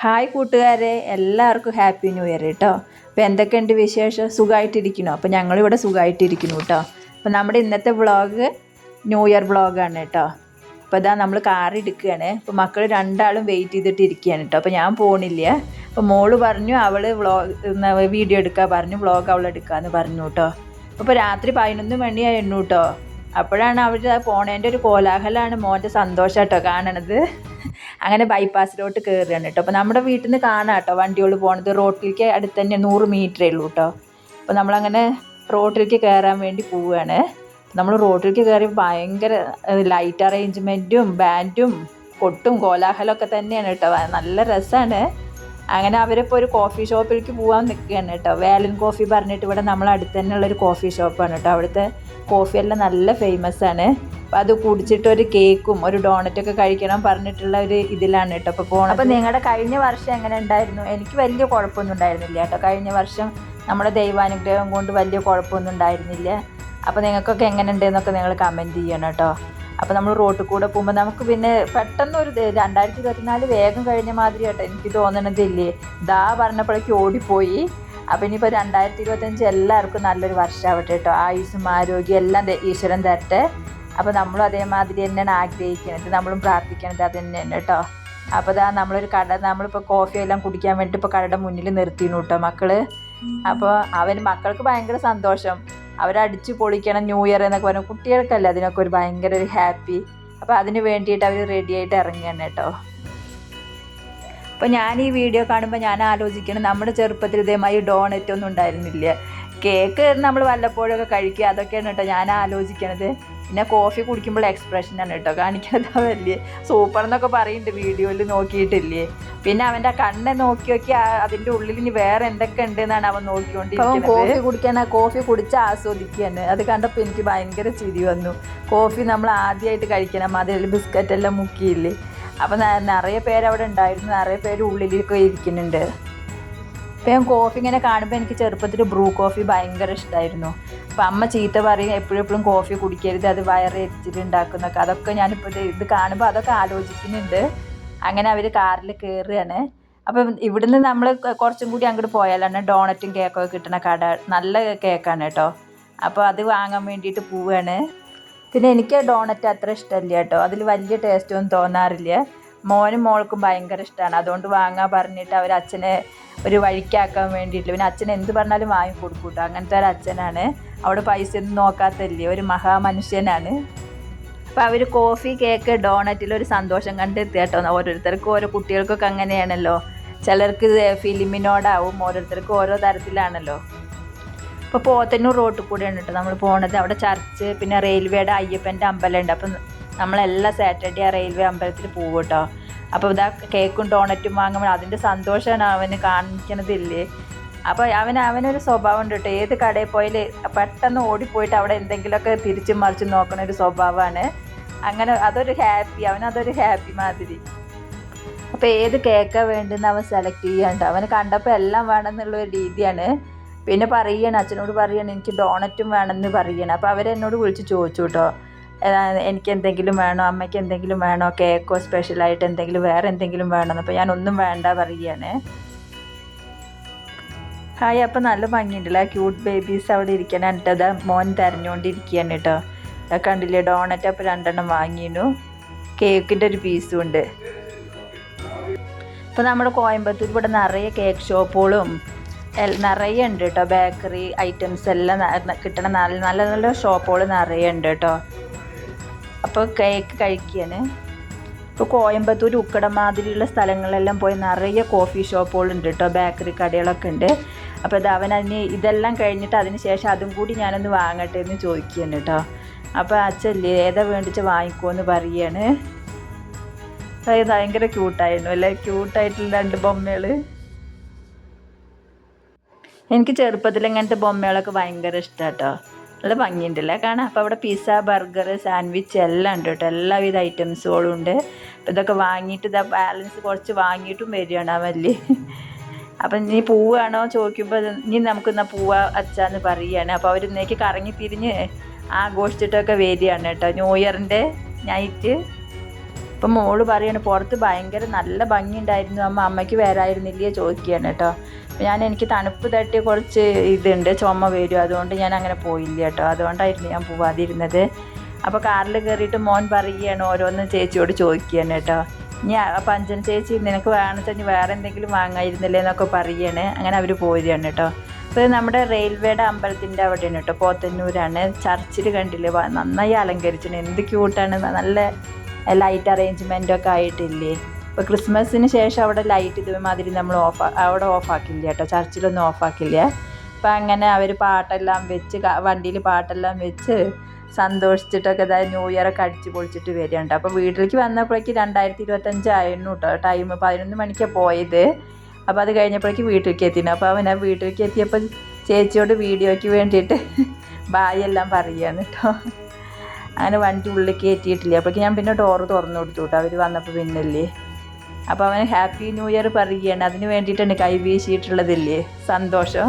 Hi കൂട്ടുകാരെ, എല്ലാവർക്കും happy new year കേട്ടോ. അപ്പോൾ എന്തൊക്കെയുണ്ട് വിശേഷം? സുഖമായിട്ടിരിക്കണോ? അപ്പോൾ ഞങ്ങളിവിടെ സുഖമായിട്ടിരിക്കുന്നു കേട്ടോ. അപ്പോൾ നമ്മുടെ ഇന്നത്തെ വ്ളോഗ് ന്യൂ ഇയർ വ്ളോഗാണ് കേട്ടോ. അപ്പോൾ ഇതാ നമ്മൾ കാർ എടുക്കുകയാണ്. അപ്പോൾ മക്കൾ രണ്ടാളും വെയിറ്റ് ചെയ്തിട്ട് ഇരിക്കുകയാണ് കേട്ടോ. അപ്പോൾ ഞാൻ പോണില്ല. അപ്പോൾ മോള് പറഞ്ഞു അവൾ വീഡിയോ എടുക്കാൻ പറഞ്ഞു, വ്ളോഗ് അവൾ എടുക്കാമെന്ന് പറഞ്ഞു കേട്ടോ. അപ്പോൾ രാത്രി 11 മണിയായിരുന്നു കേട്ടോ. അപ്പോഴാണ് അവർ പോണേൻ്റെ ഒരു കോലാഹലമാണ്, മോൻ്റെ സന്തോഷം കേട്ടോ കാണണത്. അങ്ങനെ ബൈപ്പാസിലോട്ട് കയറുകയാണ് കേട്ടോ. അപ്പോൾ നമ്മുടെ വീട്ടിൽ നിന്ന് കാണാം കേട്ടോ വണ്ടികൾ പോണത്. റോട്ടിലേക്ക് അടുത്ത് തന്നെ 100 മീറ്ററേ ഉള്ളൂ കേട്ടോ. അപ്പോൾ നമ്മളങ്ങനെ റോട്ടിലേക്ക് കയറാൻ വേണ്ടി പോവുകയാണ്. നമ്മൾ റോട്ടിലേക്ക് കയറി ഭയങ്കര ലൈറ്റ് അറേഞ്ച്മെൻറ്റും ബാൻഡും കൊട്ടും കോലാഹലമൊക്കെ തന്നെയാണ് കേട്ടോ. നല്ല രസമാണ്. അങ്ങനെ അവരിപ്പോൾ ഒരു കോഫി ഷോപ്പിലേക്ക് പോകാൻ നിൽക്കുകയാണ് കേട്ടോ. വാലൻ കോഫി പറഞ്ഞിട്ട് ഇവിടെ നമ്മളടുത്ത് തന്നെയുള്ളൊരു കോഫി ഷോപ്പാണ് കേട്ടോ. അവിടുത്തെ കോഫിയെല്ലാം നല്ല ഫേമസ് ആണ്. അപ്പോൾ അത് കുടിച്ചിട്ട് ഒരു കേക്കും ഒരു ഡോണറ്റൊക്കെ കഴിക്കണം പറഞ്ഞിട്ടുള്ള ഒരു ഇതിലാണ് കേട്ടോ അപ്പോൾ പോകണം. അപ്പോൾ നിങ്ങളുടെ കഴിഞ്ഞ വർഷം എങ്ങനെ ഉണ്ടായിരുന്നു? എനിക്ക് വലിയ കുഴപ്പമൊന്നും ഉണ്ടായിരുന്നില്ല കേട്ടോ. കഴിഞ്ഞ വർഷം നമ്മുടെ ദൈവാനുഗ്രഹം കൊണ്ട് വലിയ കുഴപ്പമൊന്നും ഉണ്ടായിരുന്നില്ല. അപ്പോൾ നിങ്ങൾക്കൊക്കെ എങ്ങനെ ഉണ്ടെന്നൊക്കെ നിങ്ങൾ കമൻറ്റ് ചെയ്യണം കേട്ടോ. അപ്പോൾ നമ്മൾ റോട്ടിൽ കൂടെ പോകുമ്പോൾ നമുക്ക് പിന്നെ പെട്ടെന്ന് ഒരു 2024 വേഗം കഴിഞ്ഞ മാതിരി കേട്ടോ എനിക്ക് തോന്നണതില്ലേ. ദാ പറഞ്ഞപ്പോഴേക്കും ഓടിപ്പോയി. അപ്പോൾ ഇനിയിപ്പോൾ 2025 എല്ലാവർക്കും നല്ലൊരു വർഷമാവട്ടെ കേട്ടോ. ആയുസ്സും ആരോഗ്യം എല്ലാം ഈശ്വരൻ തരട്ടെ. അപ്പോൾ നമ്മളും അതേമാതിരി തന്നെയാണ് ആഗ്രഹിക്കുന്നത്, നമ്മളും പ്രാർത്ഥിക്കണത് അത് തന്നെയാണ് കേട്ടോ. അപ്പോൾ ഇതാ നമ്മളൊരു നമ്മളിപ്പോൾ കോഫി എല്ലാം കുടിക്കാൻ വേണ്ടിയിട്ട് ഇപ്പോൾ കടയുടെ മുന്നിൽ നിർത്തിയിരുന്നു കേട്ടോ മക്കൾ. അപ്പോൾ മക്കൾക്ക് ഭയങ്കര സന്തോഷം. അവരടിച്ച് പൊളിക്കണം ന്യൂ ഇയർ എന്നൊക്കെ പറഞ്ഞു. കുട്ടികൾക്കല്ലേ അതിനൊക്കെ ഒരു ഭയങ്കര ഒരു ഹാപ്പി. അപ്പോൾ അതിന് വേണ്ടിയിട്ട് അവർ റെഡി ആയിട്ട് ഇറങ്ങുകയാണ് കേട്ടോ. അപ്പോൾ ഞാൻ ഈ വീഡിയോ കാണുമ്പോൾ ഞാൻ ആലോചിക്കണം, നമ്മുടെ ചെറുപ്പത്തിൽ ഇതേമായി ഡോണറ്റ് ഒന്നും ഉണ്ടായിരുന്നില്ല. കേക്ക് നമ്മൾ വല്ലപ്പോഴൊക്കെ കഴിക്കുക, അതൊക്കെയാണ് കേട്ടോ ഞാൻ ആലോചിക്കണത്. പിന്നെ കോഫി കുടിക്കുമ്പോൾ എക്സ്പ്രഷനാണ് കേട്ടോ കാണിക്കുന്നത്. വലിയ സൂപ്പർ എന്നൊക്കെ പറയുന്നുണ്ട് വീഡിയോയിൽ നോക്കിയിട്ടില്ലേ. പിന്നെ അവൻ്റെ കണ്ണ് നോക്കി അതിൻ്റെ ഉള്ളിൽ ഇനി വേറെ എന്തൊക്കെ ഉണ്ടെന്നാണ് അവൻ നോക്കിക്കൊണ്ടിരിക്കുന്നത്. കോഫി കുടിക്കാൻ കോഫി കുടിച്ച് ആസ്വദിക്കുകയാണ്. അത് കണ്ടപ്പോൾ എനിക്ക് ഭയങ്കര ചിരി വന്നു. കോഫി നമ്മൾ ആദ്യമായിട്ട് കഴിക്കണം, അതിൽ ബിസ്ക്കറ്റെല്ലാം മുക്കിയില്ലേ. അപ്പോൾ നിറയെ പേര് അവിടെ ഉണ്ടായിരുന്നു, നിറയെ പേര് ഉള്ളിലേക്ക് ഇരിക്കുന്നുണ്ട്. അപ്പോൾ ഞാൻ കോഫി ഇങ്ങനെ കാണുമ്പോൾ എനിക്ക് ചെറുപ്പത്തിൽ ബ്രൂ കോഫി ഭയങ്കര ഇഷ്ടമായിരുന്നു. അപ്പോൾ അമ്മ ചീത്ത പറയും എപ്പോഴും കോഫി കുടിക്കരുത്, അത് വയറ് എരിച്ചിട്ടുണ്ടാക്കുന്നൊക്കെ. അതൊക്കെ ഞാനിപ്പോൾ ഇത് കാണുമ്പോൾ അതൊക്കെ ആലോചിക്കുന്നുണ്ട്. അങ്ങനെ അവർ കാറിൽ കയറുകയാണ്. അപ്പം ഇവിടുന്ന് നമ്മൾ കുറച്ചും കൂടി അങ്ങോട്ട് പോയാലാണ് ഡോണറ്റും കേക്കൊക്കെ കിട്ടുന്ന കട. നല്ല കേക്കാണ് കേട്ടോ. അപ്പോൾ അത് വാങ്ങാൻ വേണ്ടിയിട്ട് പോവുകയാണ്. പിന്നെ എനിക്ക് ഡോണറ്റ് അത്ര ഇഷ്ടമില്ല കേട്ടോ. അതിൽ വലിയ ടേസ്റ്റൊന്നും തോന്നാറില്ല. മോനും മോൾക്കും ഭയങ്കര ഇഷ്ടമാണ്. അതുകൊണ്ട് വാങ്ങാൻ പറഞ്ഞിട്ട് അവർ അച്ഛനെ ഒരു വഴിക്കാക്കാൻ വേണ്ടിയിട്ട്, പിന്നെ അച്ഛൻ എന്ത് പറഞ്ഞാലും വാങ്ങി കൊടുക്കും കേട്ടോ. അങ്ങനത്തെ ഒരു അച്ഛനാണ്. അവിടെ പൈസ ഒന്നും നോക്കാത്തല്ലേ, ഒരു മഹാമനുഷ്യനാണ്. അപ്പോൾ അവർ കോഫി കേക്ക് ഡോണറ്റിലൊരു സന്തോഷം കണ്ടെത്തി കേട്ടോ. ഓരോരുത്തർക്കും ഓരോ കുട്ടികൾക്കൊക്കെ അങ്ങനെയാണല്ലോ. ചിലർക്ക് ഫിലിമിനോടാവും, ഓരോരുത്തർക്കും ഓരോ തരത്തിലാണല്ലോ. ഇപ്പോൾ പോത്തന്നൂർ റോട്ടിൽ കൂടെയാണ് കേട്ടോ നമ്മൾ പോണത്. അവിടെ ചർച്ച്, പിന്നെ റെയിൽവേയുടെ അയ്യപ്പൻ്റെ അമ്പലം ഉണ്ട്. അപ്പം നമ്മളെല്ലാ സാറ്റർഡേ ആ റെയിൽവേ അമ്പലത്തിൽ പോകും കേട്ടോ. അപ്പോൾ ഇതാ കേക്കും ഡോണറ്റും വാങ്ങുമ്പോൾ അതിൻ്റെ സന്തോഷമാണ് അവന് കാണിക്കണതില്ലേ. അപ്പോൾ അവനൊരു സ്വഭാവം ഉണ്ട് കേട്ടോ. ഏത് കടയിൽ പോയാൽ പെട്ടെന്ന് ഓടിപ്പോയിട്ട് അവിടെ എന്തെങ്കിലുമൊക്കെ തിരിച്ചും മറിച്ചും നോക്കണ ഒരു സ്വഭാവമാണ്. അങ്ങനെ അതൊരു ഹാപ്പി മാതിരി. അപ്പോൾ ഏത് കേക്കാണ് വേണ്ടതെന്ന് അവൻ സെലക്ട് ചെയ്യാണ്ട് അവന് കണ്ടപ്പോൾ എല്ലാം വേണമെന്നുള്ളൊരു രീതിയാണ്. പിന്നെ പറയണം, അച്ഛനോട് പറയണം എനിക്ക് ഡോണറ്റും വേണമെന്ന് പറയണം. അപ്പോൾ അവരെന്നോട് വിളിച്ച് ചോദിച്ചു കേട്ടോ, എനിക്ക് എന്തെങ്കിലും വേണോ, അമ്മയ്ക്ക് എന്തെങ്കിലും വേണോ, കേക്കോ സ്പെഷ്യലായിട്ട് എന്തെങ്കിലും വേറെ എന്തെങ്കിലും വേണമെന്ന്. അപ്പോൾ ഞാൻ ഒന്നും വേണ്ട പറയുകയാണ്. ഹായ്, അപ്പോൾ നല്ല ഭംഗിയുണ്ടല്ലോ ക്യൂട്ട് ബേബീസ് അവിടെ ഇരിക്കാൻ. എന്നിട്ടത് മോൻ തിരഞ്ഞുകൊണ്ടിരിക്കുകയാണ് കേട്ടോ. കണ്ടില്ലേ ഡോണറ്റ്. അപ്പോൾ 2 വാങ്ങിയിരുന്നു. കേക്കിൻ്റെ ഒരു പീസും ഉണ്ട്. ഇപ്പോൾ നമ്മുടെ കോയമ്പത്തൂർ ഇവിടെ നിറയെ കേക്ക് ഷോപ്പുകളും നിറയെ ഉണ്ട് കേട്ടോ. ബേക്കറി ഐറ്റംസ് എല്ലാം കിട്ടണ നല്ല നല്ല ഷോപ്പുകൾ നിറയെ ഉണ്ട് കേട്ടോ. അപ്പോൾ കേക്ക് കഴിക്കുകയാണ്. ഇപ്പോൾ കോയമ്പത്തൂർ ഉക്കടമാതിരിയുള്ള സ്ഥലങ്ങളിലെല്ലാം പോയി നിറയെ കോഫി ഷോപ്പുകളുണ്ട് കേട്ടോ, ബേക്കറി കടകളൊക്കെ ഉണ്ട്. അപ്പോൾ ഇതെല്ലാം കഴിഞ്ഞിട്ട് അതിന് ശേഷം അതും കൂടി ഞാനൊന്ന് വാങ്ങട്ടെ എന്ന് ചോദിക്കുകയാണ് കേട്ടോ. അപ്പോൾ അച്ഛല്ലേ ഏതാ വേണ്ടിച്ച് വാങ്ങിക്കുമെന്ന് പറയുകയാണ്. അത് ഭയങ്കര ക്യൂട്ടായിരുന്നു അല്ലേ, ക്യൂട്ടായിട്ടുള്ള 2 ബൊമ്മകൾ. എനിക്ക് ചെറുപ്പത്തിൽ ഇങ്ങനത്തെ ബൊമ്മകളൊക്കെ ഭയങ്കര ഇഷ്ടമാണ് കേട്ടോ. നല്ല ഭംഗിയുണ്ടല്ലേ കാണാം. അപ്പോൾ അവിടെ പിസ്സ, ബർഗർ, സാൻഡ്വിച്ച് എല്ലാം ഉണ്ട് കേട്ടോ. എല്ലാവിധ ഐറ്റംസുകളും ഉണ്ട്. അപ്പോൾ ഇതൊക്കെ വാങ്ങിയിട്ട് ബാലൻസ് കുറച്ച് വാങ്ങിയിട്ടും വരികയാണ് അവല്ലേ. അപ്പം നീ പോവുകയാണോ ചോദിക്കുമ്പോൾ നീ നമുക്കെന്നാൽ പോവാ അച്ഛാന്ന് പറയുകയാണ്. അപ്പോൾ അവർ ഇന്നേക്ക് കറങ്ങി തിരിഞ്ഞ് ആഘോഷിച്ചിട്ടൊക്കെ വരികയാണ് കേട്ടോ ന്യൂ ഇയറിൻ്റെ നൈറ്റ്. അപ്പം മോള് പറയാണ് പുറത്ത് ഭയങ്കര നല്ല ഭംഗിയുണ്ടായിരുന്നു അമ്മയ്ക്ക് വരായിരുന്നില്ലേ ചോദിക്കുകയാണ് കേട്ടോ. അപ്പോൾ എനിക്ക് തണുപ്പ് തട്ടി കുറച്ച് ഇതുണ്ട്, ചുമ വരും, അതുകൊണ്ട് ഞാൻ അങ്ങനെ പോയില്ല കേട്ടോ. അതുകൊണ്ടായിരുന്നു ഞാൻ പോവാതിരുന്നത്. അപ്പോൾ കാറിൽ കയറിയിട്ട് മോൻ പറയുകയാണ്, ഓരോന്ന് ചേച്ചിയോട് ചോദിക്കുകയാണ് കേട്ടോ. ഇനി അപ്പം അഞ്ജന ചേച്ചി നിനക്ക് വേണമെന്ന് വേറെ എന്തെങ്കിലും വാങ്ങായിരുന്നില്ലേ എന്നൊക്കെ പറയുകയാണ്. അങ്ങനെ അവർ പോരുകയാണ് കേട്ടോ. അപ്പോൾ നമ്മുടെ റെയിൽവേയുടെ അമ്പലത്തിൻ്റെ അവിടെയാണ് കേട്ടോ, പോത്തന്നൂരാണ്. ചർച്ചിൽ കണ്ടില്ലേ നന്നായി അലങ്കരിച്ചിട്ടുണ്ട്, എന്ത് ക്യൂട്ടാണ്, നല്ല ലൈറ്റ് അറേഞ്ച്മെൻറ്റൊക്കെ ആയിട്ടില്ലേ. ഇപ്പോൾ ക്രിസ്മസിന് ശേഷം അവിടെ ലൈറ്റ് ഇതുമാതിരി നമ്മൾ അവിടെ ഓഫാക്കില്ല കേട്ടോ, ചർച്ചിലൊന്നും ഓഫാക്കില്ല. അപ്പം അങ്ങനെ അവർ പാട്ടെല്ലാം വെച്ച് വണ്ടിയിൽ പാട്ടെല്ലാം വെച്ച് സന്തോഷിച്ചിട്ടൊക്കെ അതായത് ന്യൂ ഇയറൊക്കെ അടിച്ച് പൊളിച്ചിട്ട് വരികയുണ്ട്. അപ്പോൾ വീട്ടിലേക്ക് വന്നപ്പോഴേക്ക് 2025 ആയിരുന്നു കേട്ടോ. ടൈം 11 മണിക്കാണ് പോയത്. അപ്പോൾ അത് കഴിഞ്ഞപ്പോഴേക്ക് വീട്ടിലേക്ക് എത്തിയിരുന്നു. അപ്പോൾ അവൻ വീട്ടിലേക്ക് എത്തിയപ്പോൾ ചേച്ചിയോട് വീഡിയോയ്ക്ക് വേണ്ടിയിട്ട് ബായ് എല്ലാം പറയുകയാണ് കേട്ടോ. അങ്ങനെ വണ്ടി ഉള്ളിലേക്ക് എത്തിയിട്ടില്ല. അപ്പോഴേക്ക് ഞാൻ പിന്നെ ഡോറ് തുറന്നു കൊടുത്തു കേട്ടോ, അവർ വന്നപ്പോൾ പിന്നല്ലേ. അപ്പോൾ അവൻ ഹാപ്പി ന്യൂ ഇയർ പറയുകയാണ്, അതിന് വേണ്ടിയിട്ടാണ് കൈ വീശിയിട്ടുള്ളതില്ലേ സന്തോഷം.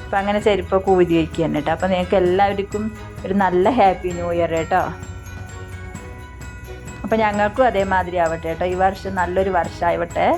അപ്പം അങ്ങനെ ചെരുപ്പൊക്കെ ഊരി വയ്ക്കുകയാണ് കേട്ടോ. അപ്പോൾ നിങ്ങൾക്ക് എല്ലാവർക്കും ഒരു നല്ല ഹാപ്പി ന്യൂ ഇയർ കേട്ടോ. അപ്പോൾ ഞങ്ങൾക്കും അതേമാതിരി ആവട്ടെ കേട്ടോ, ഈ വർഷം നല്ലൊരു വർഷമാവട്ടെ.